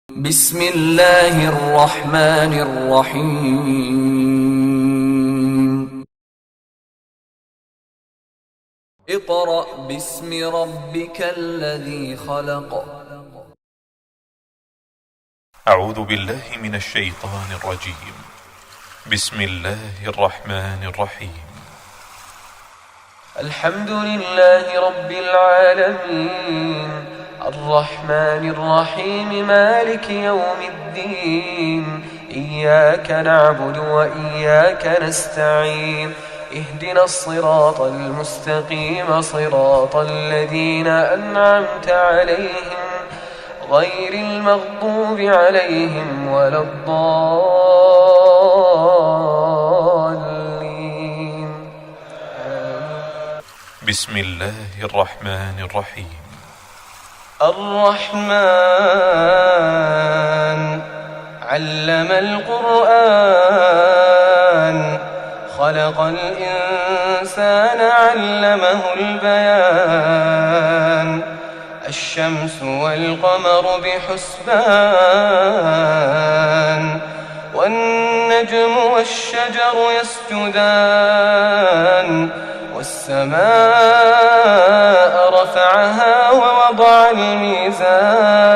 بسم الله الرحمن الرحيم. اقرأ باسم ربك الذي خلق. أعوذ بالله من الشيطان الرجيم. بسم الله الرحمن الرحيم. الحمد لله رب العالمين، الرحمن الرحيم، مالك يوم الدين. إياك نعبد وإياك نستعين، اهدنا الصراط المستقيم، صراط الذين أنعمت عليهم غير المغضوب عليهم ولا الضالين. بسم الله الرحمن الرحيم. الرحمن علم القرآن، خلق الإنسان، علمه البيان. الشمس والقمر بحسبان، والنجم والشجر يسجدان. والسماء رفعها ووضع الميزان،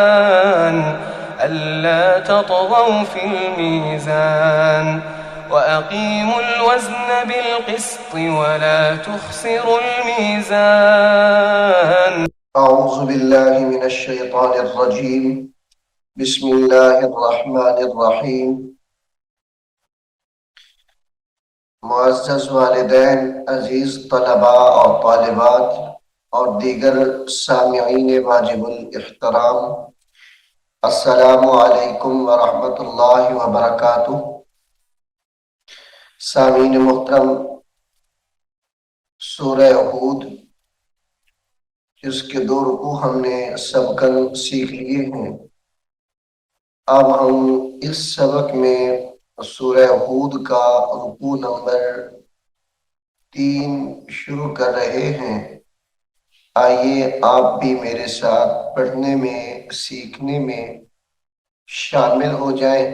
ألا تطغوا في الميزان، وأقيموا الوزن بالقسط ولا تخسروا الميزان. أعوذ بالله من الشيطان الرجيم. بسم الله الرحمن الرحیم. मुअज़्ज़ज़ वालिदैन, अजीज़ तलबा और तालिबात और दीगर सामिईन वाजिबुल इहतराम, अस्सलामु अलैकुम व रहमतुल्लाहि व बरकातुहू। सामीन मुहतरम, सूरह हूद जिसके 2 रुकू हमने सबकन सीख लिए हैं। अब हम इस सबक में सूरह हूद का रुकू नंबर 3 शुरू कर रहे हैं। आइए आप भी मेरे साथ पढ़ने में, सीखने में शामिल हो जाएं।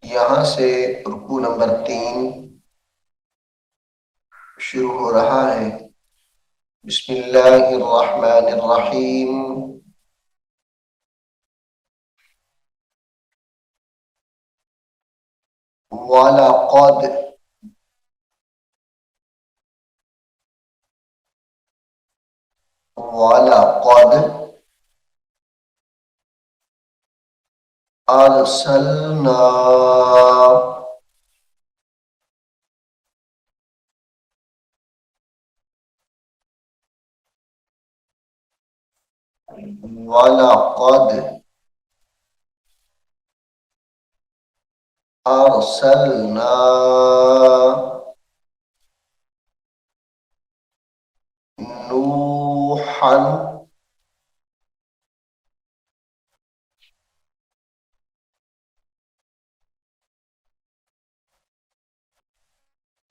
यहाँ से रुकू नंबर 3 शुरू हो रहा है। बिस्मिल्लाहिर्रहमानिर्रहीम। वलक़द वलक़द अरसलना वलक़द अरसलना नूहन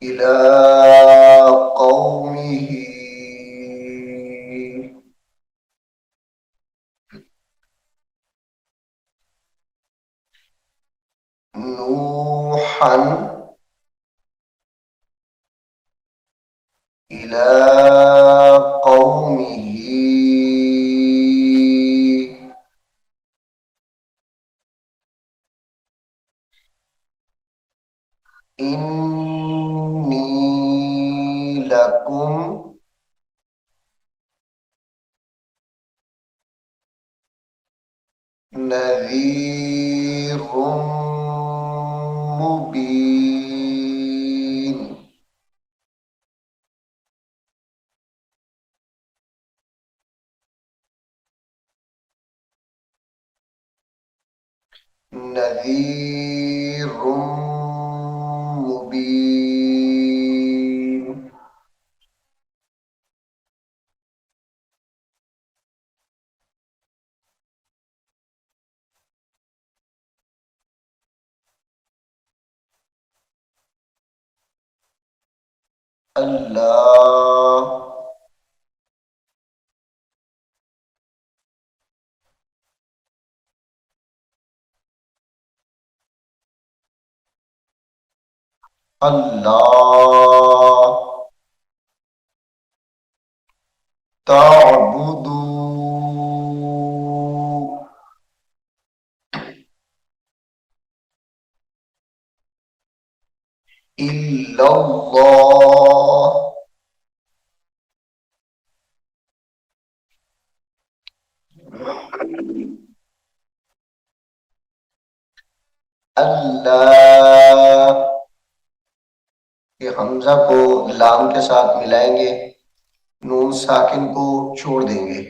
इला कौमिही नूहन इला कौमिही इन्नी लकुम नज़ीरुम मुबीन। नज़ीरुम मुबीन। अल्लाह अल्लाह ताबुदू इल्लल्लाह अल्लाह के हमजा को लाम के साथ मिलाएंगे, नून साकिन को छोड़ देंगे।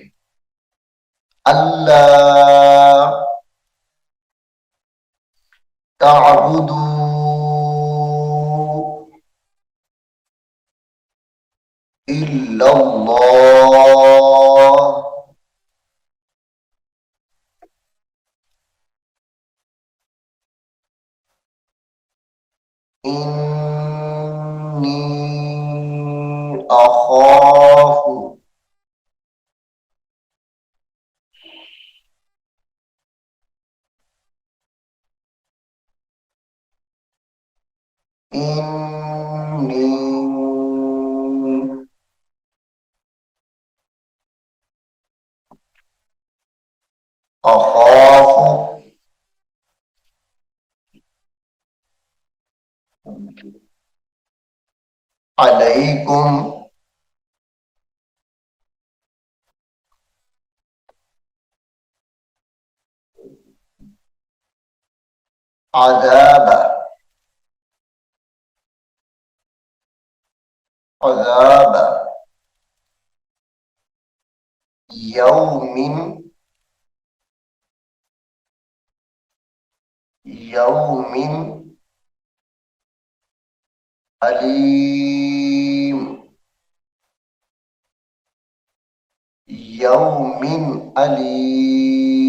अल्लाह ताबुदू इल्लल्लाह इन्नी अखाफु इन्नी अखाफु अलैकुम अज़ाब अज़ाब यौमिन यौमिन अलीम यौमिन अलीम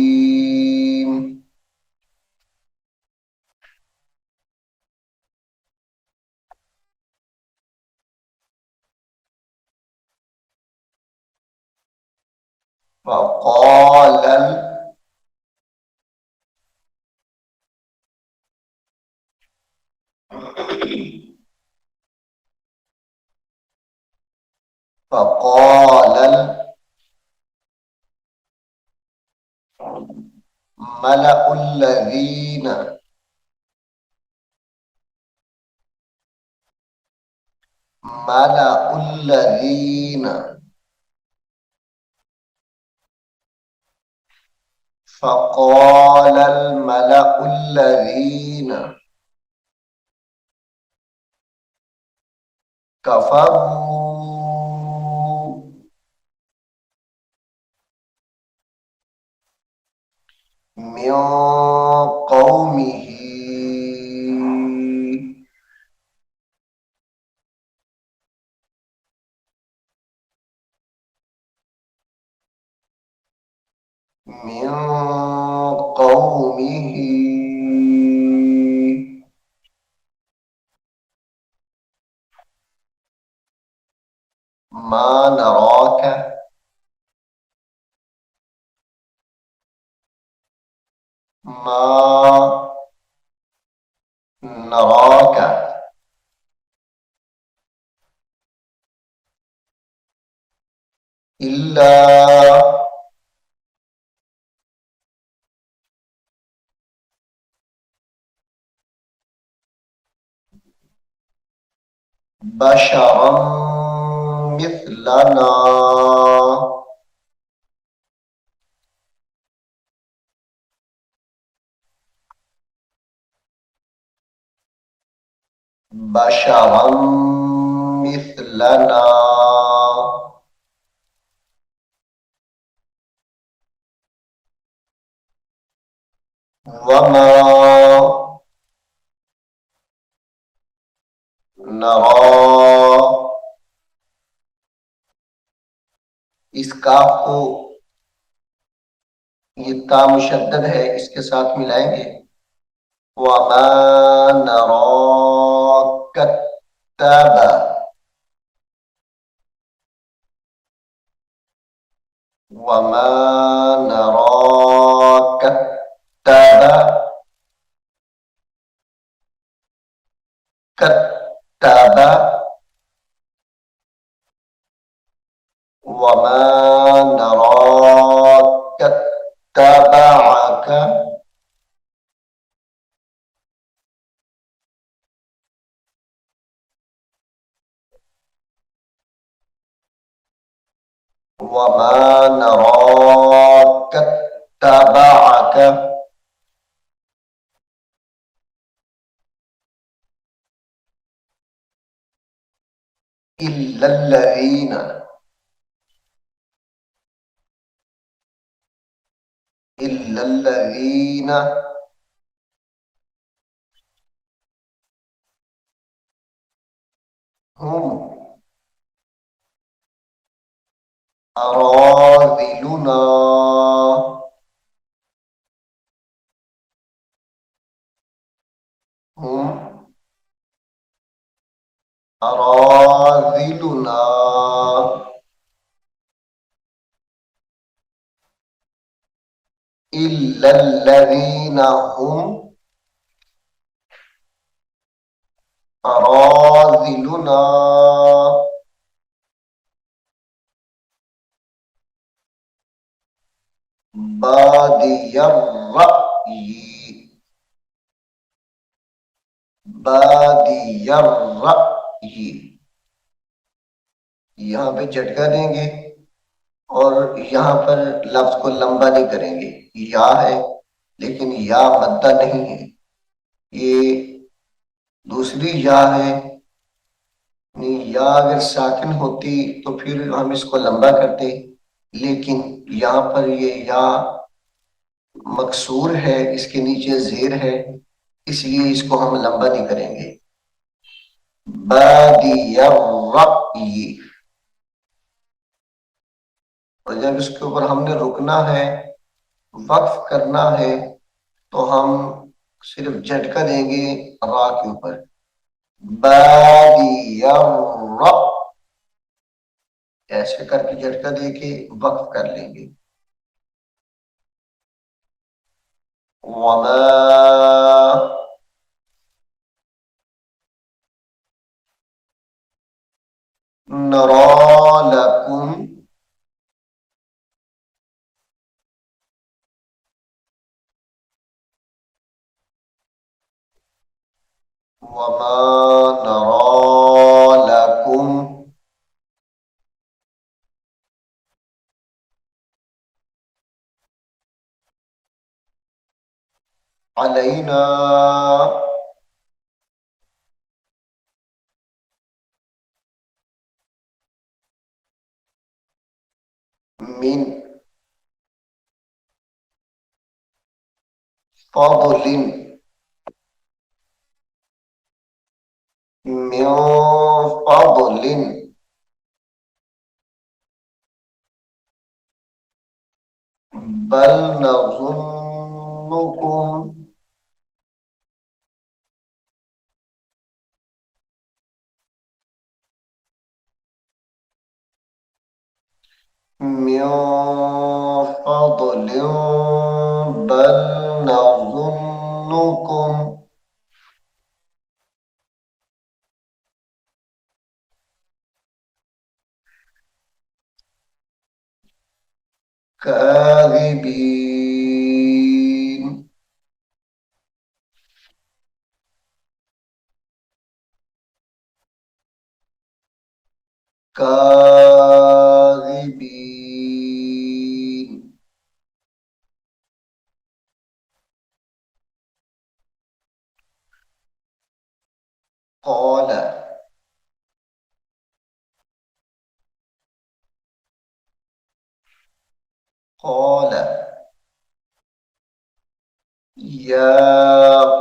वक़ाल वक़ाल मलउल्लज़ीन मलउल्लज़ीन फ़क़ाल मलउल्लज़ीन कफ़रू मिन क़ौमिही मिन क़ौमिही मा नराक मा नराक इल्ला बशरम मिथलना बशरम मिथलना वमा नरा इस काफ को, ये ता मुशद्दद है, इसके साथ मिलाएंगे। वमा नरा कत्तब वमा नरा कत्तब तबाअक वमा नराक तबाअक इल्लल्लज़ीना इल्लल्लज़ीना हुम अराज़िलुना हुम अराज़िलुना इल्लल्लज़ीना हुम अराज़िलुना बादियर रअई बादियर रअई यहाँ पे झटका देंगे और यहाँ पर लफ्ज को लंबा नहीं करेंगे। या है लेकिन या मद्दा नहीं है, ये दूसरी या है। नहीं, या अगर साकिन होती तो फिर हम इसको लंबा करते, लेकिन यहाँ पर ये या मकसूर है, इसके नीचे जेर है, इसलिए इसको हम लंबा नहीं करेंगे। बादियर रअई, और जब इसके ऊपर हमने रुकना है, वक्फ करना है, तो हम सिर्फ झटका देंगे रा के ऊपर। बादियर र, ऐसे करके झटका देके वक्फ कर लेंगे। वमा नरा लकुम वमा नरा लकुम अलैना मिन फदलिन मिन फदलिन बल नज़ुन्नुकुम मिन फदलिन बल नज़ुन्नुकुम काज़िबीन काज़िबीन क़ाल क़ाल या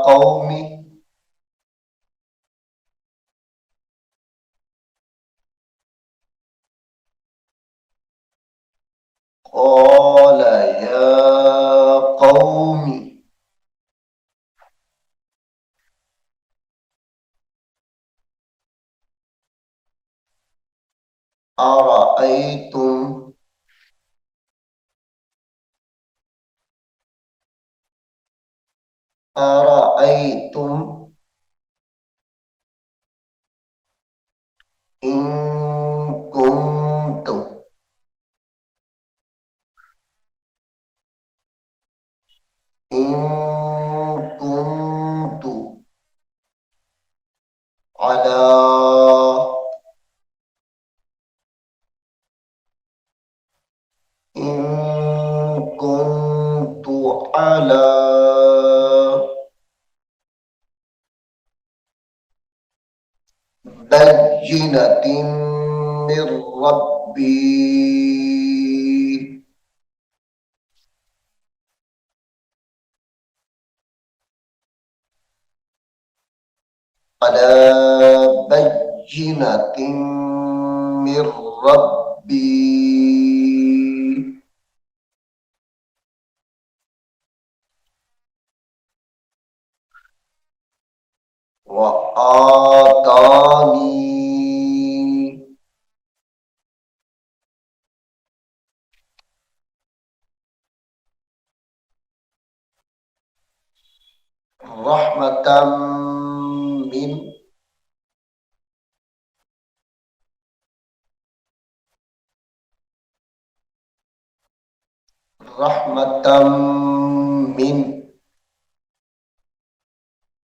कौमी क़ाल या कौमी अरअयतुम अरअयतुम इन कुंतुम إن كنت على إن كنت على بينة من ربي على بينة من ربي وآتاني رحمة من رحمة من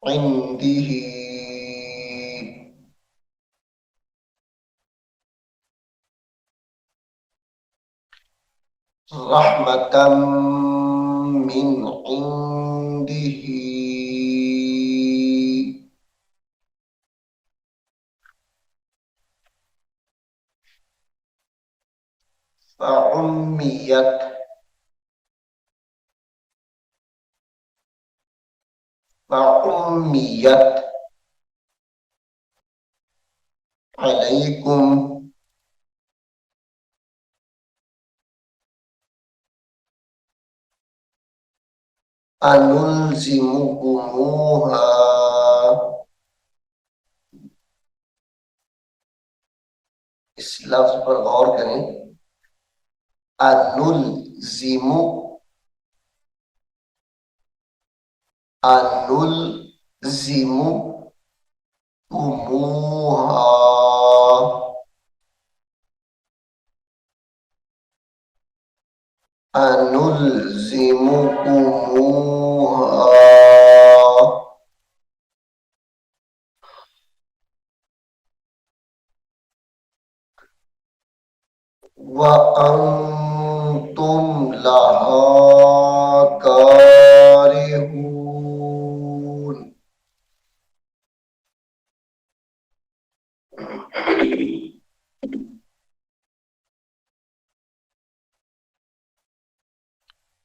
عنده رحمة من عنده فعميت فعميت عليكم أنلزمكموها इस लफ्ज पर गौर करें अनुलजिमु अनुलजिमु कुमुहा अनुलजिमुकुमुहा वअंतुम लहा कारिहून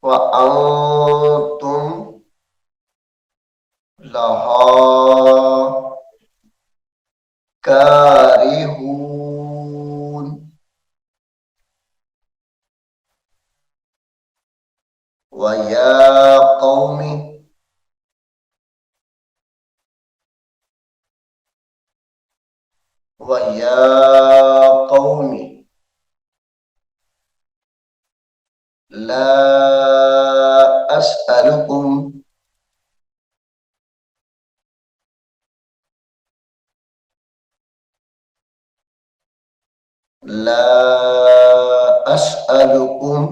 वअंतुम लहा कारिहून वया कौमी वया कौमी ला अस्अलुकुम ला अस्अलुकुम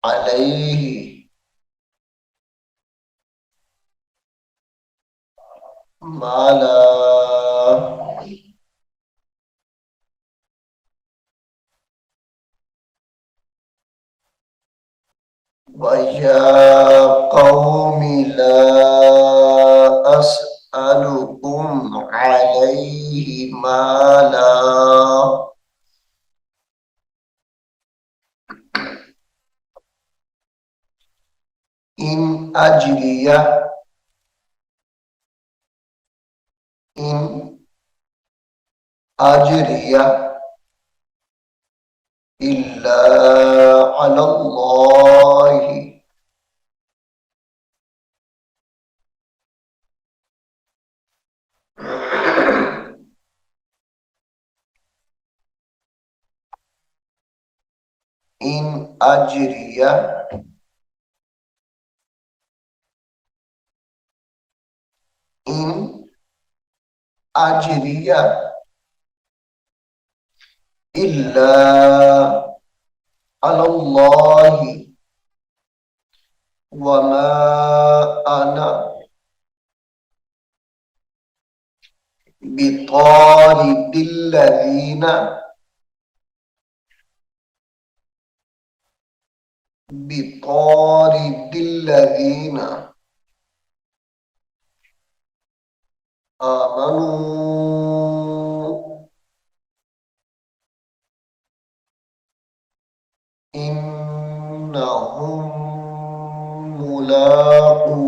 अलैहि माला वया कौमी ला अस्अलुकुम अलैहि माला इन अजरिया इन अजरिया इल्ला अलल्लाहि इन अजरिया इन अजरिया इल्ला अलल्लाहि वमा अना बितारिदिल्लज़ीना बितारिदिल्लज़ीना आमनू इन्नहुम मुलाक़ू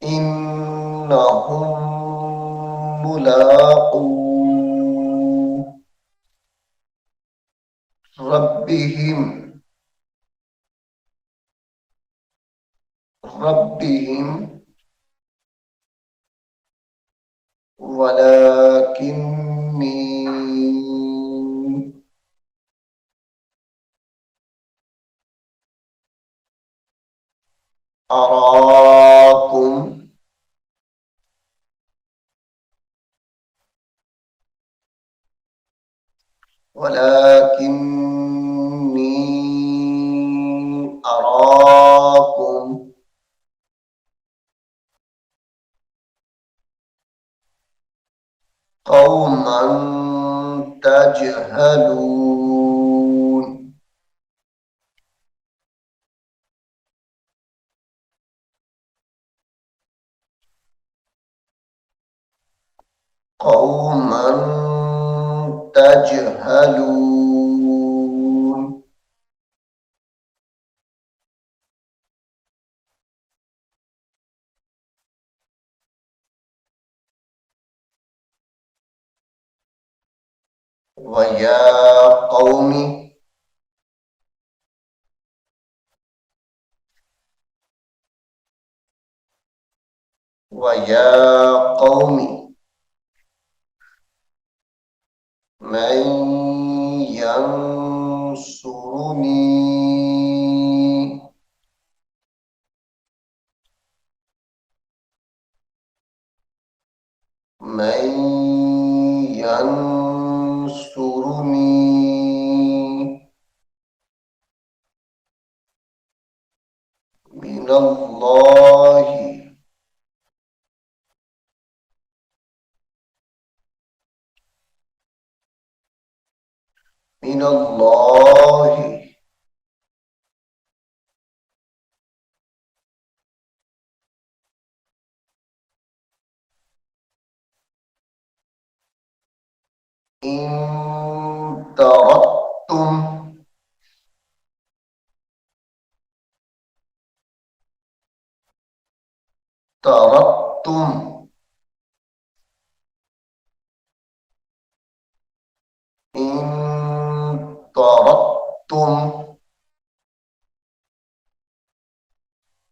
इन्नहुम मुलाक़ू रब्बिहिम रब्बिहिम वलाकिन्नी अराकुम वलाकिन्नी अराकुम कौमन तजहलून कौमन तजहलून वया कौमी वया कौमी मन यंसुरुनी मन यंसुरुनी मिनल्लाहि मिनल्लाहि इन तरक्तुम तरक्तुम इन तरक्तुम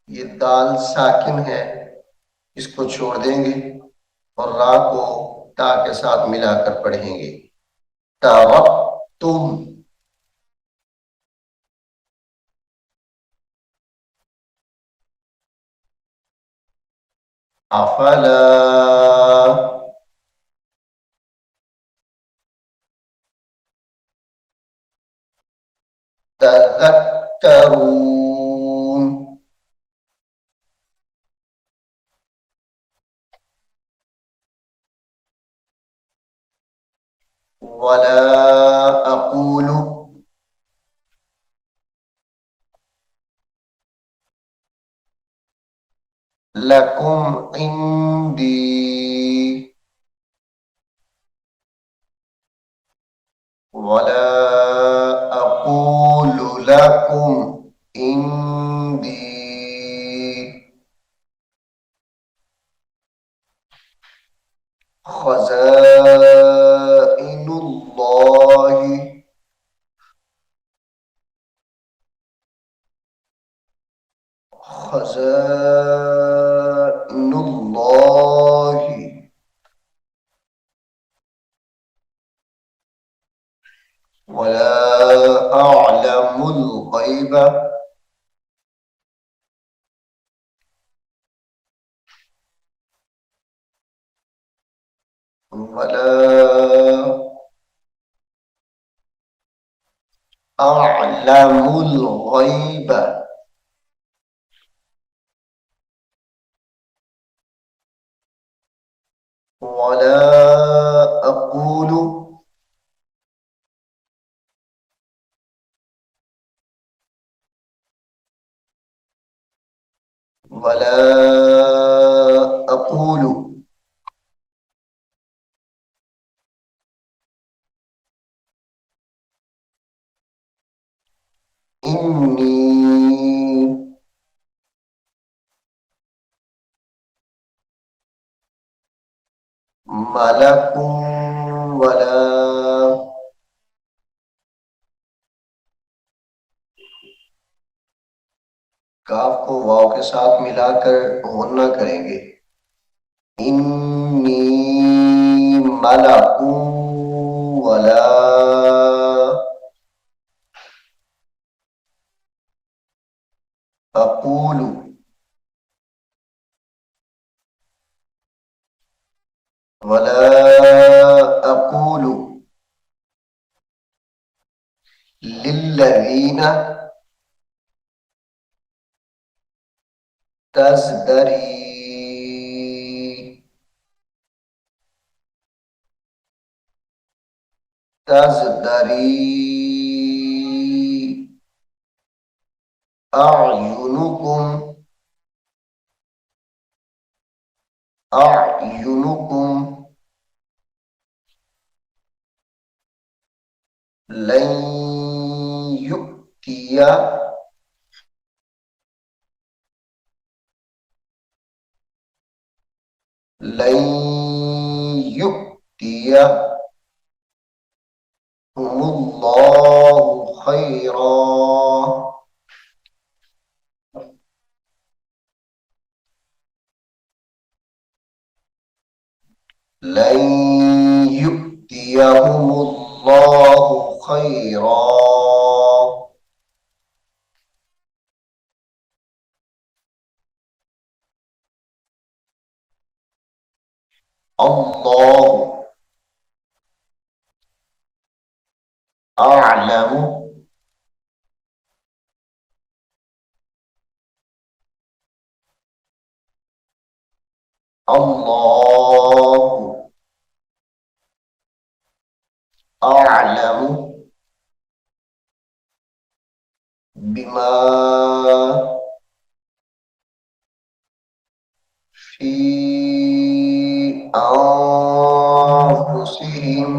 ये दाल साकिन है, इसको छोड़ देंगे और रा को ता के साथ मिलाकर पढ़ेंगे। तरक्तुम अफला तज़क्करून वला अक़ूलु लकुम इंदी वला अक़ूलु लकुम इंदी खज़ाइनुल्लाहि खज़ाइनुल्लाहि वला अअलमुल गैब ولا أعلم الغيب ولا أقول ولا أقول إني ملك ولا काफ को वाव के साथ मिलाकर होना करेंगे। इन्नी मलकू वला अकूलु वला अकूलु लिल्लज़ीना तज़दरी अयुनुकुम अयुनुकुम लन युक्तिया लन युक्तिया हुमुल्लाहु खैरा लन युक्तियहुमुल्लाहु खैरा अल्लाहु अअलमु अल्लाहु अअलमु बिमा फी अनफुसिहिम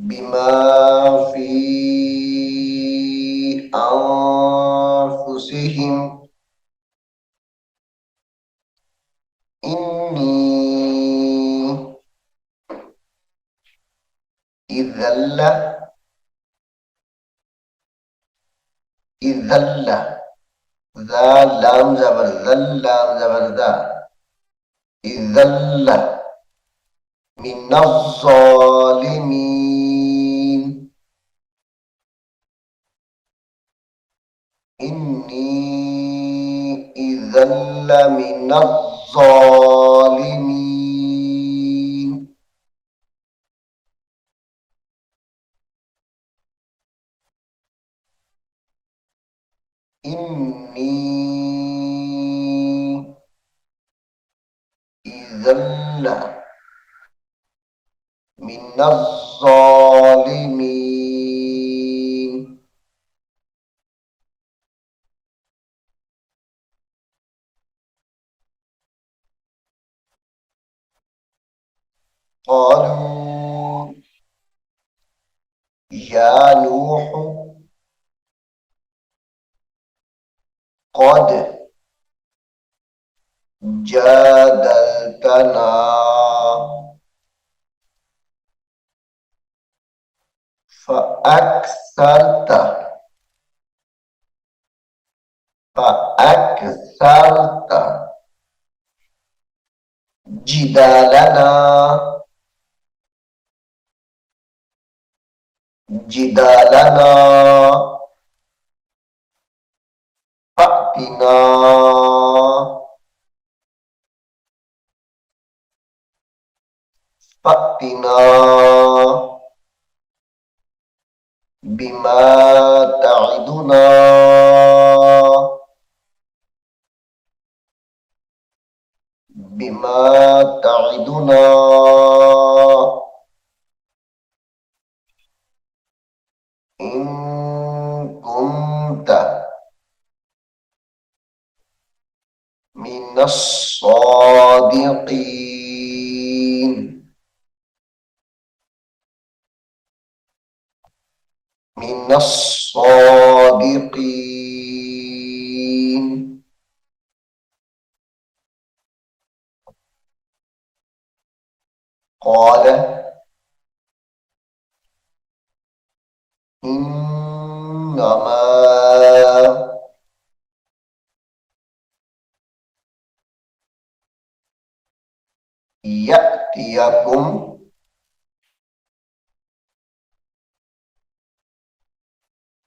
बिमा फी अनफुसिहिम इन्नी इज़ल्ला इज़ल्ला ज़ा लाम ज़बर ज़ल लाम ज़बर ज़ा इज़ल्ला मिनज़्ज़ालिमीन इन्नी इज़ल्ला मिनज़्ज़ालिमीन इन्नी इज़ल्ला मिनज़्ज़ालिमीन قالوا يا نوح قد جادلتنا فأكثرت جدالنا جدالنا فأتنا فأتنا بما تعدنا إن كنت من الصادقين من الصادقين. قال إنما يأتيكم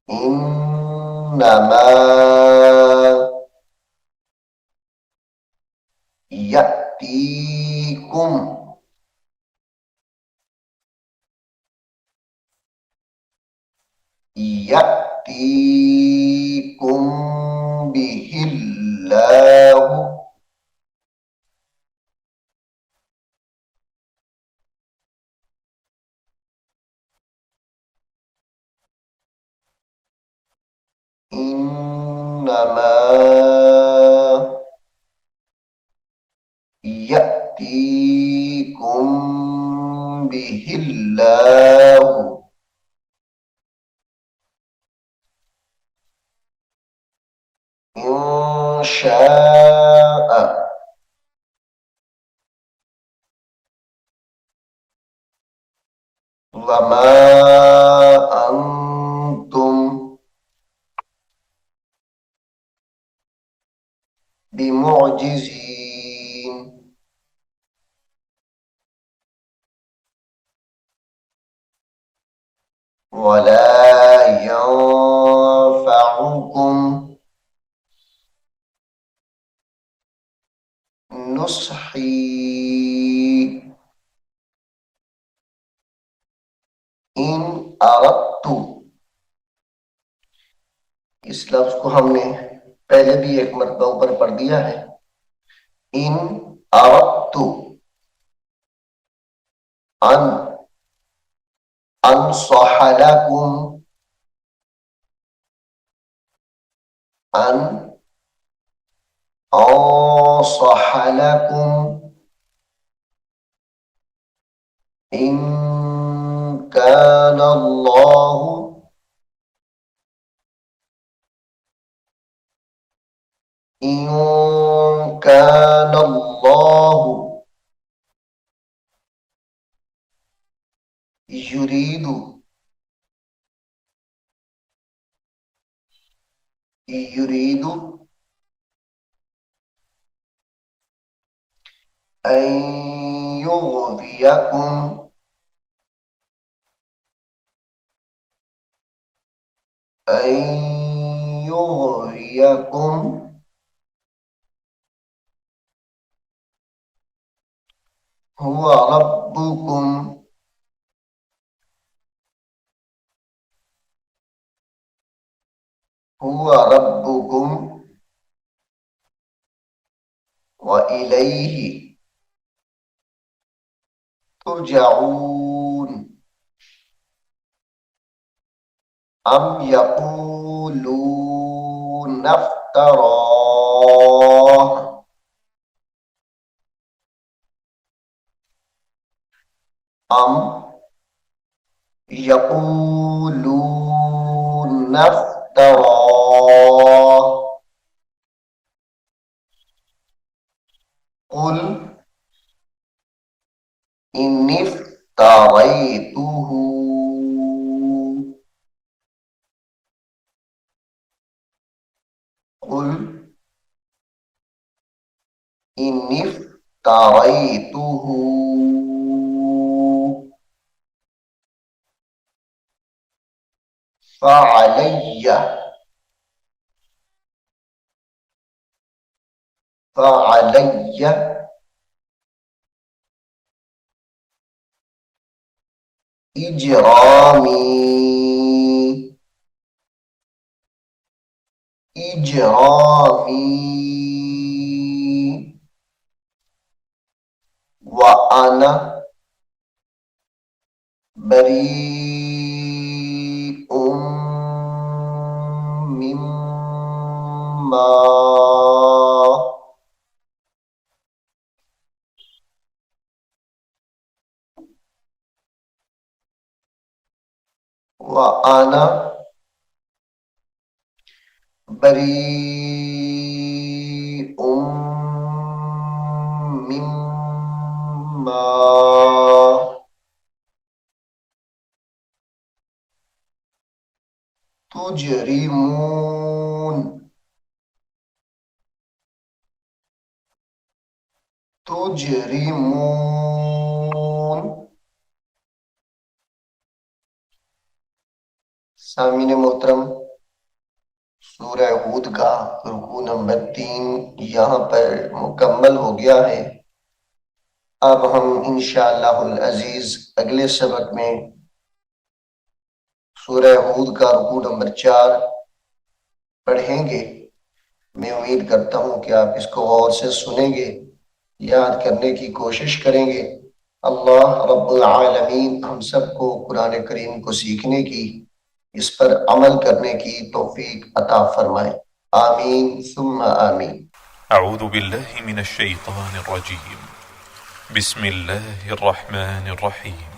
إنما يأتيكم يأتيكم به الله إنما يأتيكم به الله إن شاء وما أنتم بمعجزين ولا ينفعكم نصحي इन अरत्तु। इस लफ्ज को हमने पहले भी एक मरतबा ऊपर पढ़ दिया है। इन अरत्तु अन अनसह लकुम अन अंसह लकुम इन कान अल्लाह इन कान अल्लाह युरीदु युरीदु अन युग़वियकुम अन युग़वियकुम हुवा रब्बुकुम हुवा रब्बुकुम व इलैहि तुरजऊन अम यक़ूलून इफ्तराह अम यक़ूलून इफ्तराह कुल इन इफ्तरैतुहु कुल इन इफ्तरैतुहु फ़अलैय فعلي إجرامي وأنا بريء مما وأنا بريء مما تجرمون सामीन मोहतरम, सूरह हूद का रुकू नंबर 3 यहाँ पर मुकम्मल हो गया है। अब हम इंशाअल्लाहुल अजीज अगले सबक में सूरह हूद का रुकू नंबर 4 पढ़ेंगे। मैं उम्मीद करता हूँ कि आप इसको गौर से सुनेंगे, याद करने की कोशिश करेंगे। अल्लाह रब्बुल आलमीन हम सबको कुरान करीम को सीखने की, इस पर अमल करने की तौफीक अता फरमाए। आमीन सुम्मा आमीन। أعوذ بالله من الشيطان الرجيم. بسم الله الرحمن الرحيم.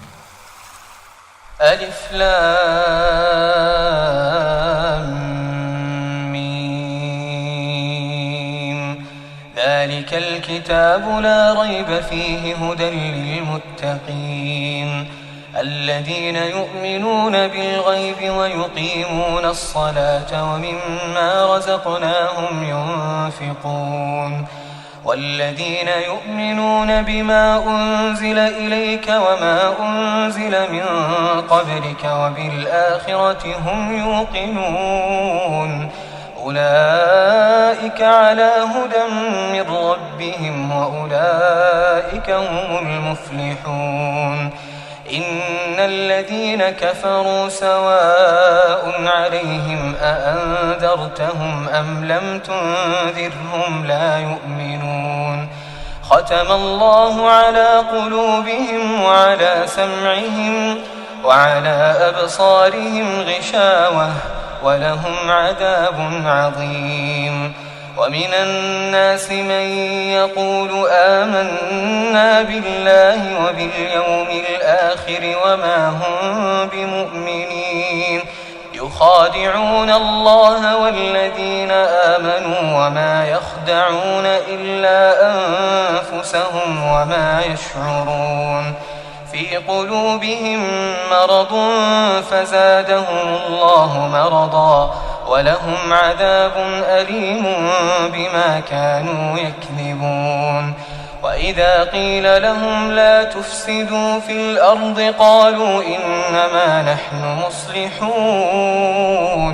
ألف لام ميم. ذلك الكتاب لا ريب فيه هدى للمتقين الذين يؤمنون بالغيب ويقيمون الصلاة ومما رزقناهم ينفقون والذين يؤمنون بما أنزل إليك وما أنزل من قبلك وبالآخرة هم يوقنون أولئك على هدى من ربهم وأولئك هم المفلحون إن الذين كفروا سواء عليهم أأنذرتهم أم لم تنذرهم لا يؤمنون ختم الله على قلوبهم وعلى سمعهم وعلى أبصارهم غشاوة ولهم عذاب عظيم ومن الناس من يقول آمنا بالله وباليوم الآخر وما هم بمؤمنين يخادعون الله والذين آمنوا وما يخدعون إلا أنفسهم وما يشعرون في قلوبهم مرض فزادهم الله مرضا ولهم عذاب أليم بما كانوا يكذبون وإذا قيل لهم لا تفسدوا في الأرض قالوا إنما نحن مصلحون